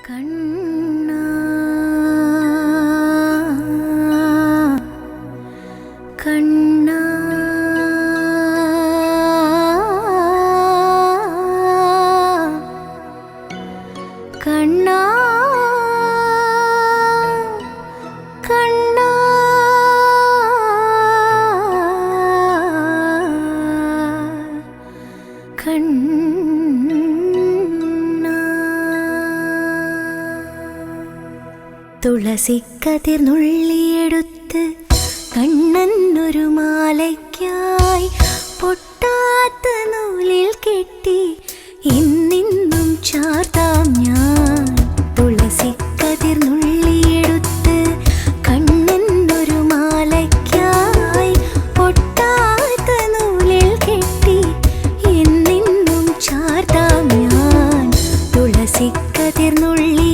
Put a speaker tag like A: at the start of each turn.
A: കണ്ണാ കണ്ണാ കണ്ണാ കണ്ണാ കണ്ണാ തുളസിക്കതിർ നുള്ളിയെടുത്ത് കണ്ണനൊരു മാലയ്ക്കായി പൊട്ടാത്ത നൂലിൽ കെട്ടി ഇന്നിന്നും ചാർത്താം ഞാൻ. തുളസിക്കതിർ നുള്ളിയെടുത്ത് കണ്ണനൊരു മാലയ്ക്കായി പൊട്ടാത്ത നൂലിൽ കെട്ടി ഇന്നിന്നും ചാർത്താം ഞാൻ. തുളസിക്കതിർ നുള്ളി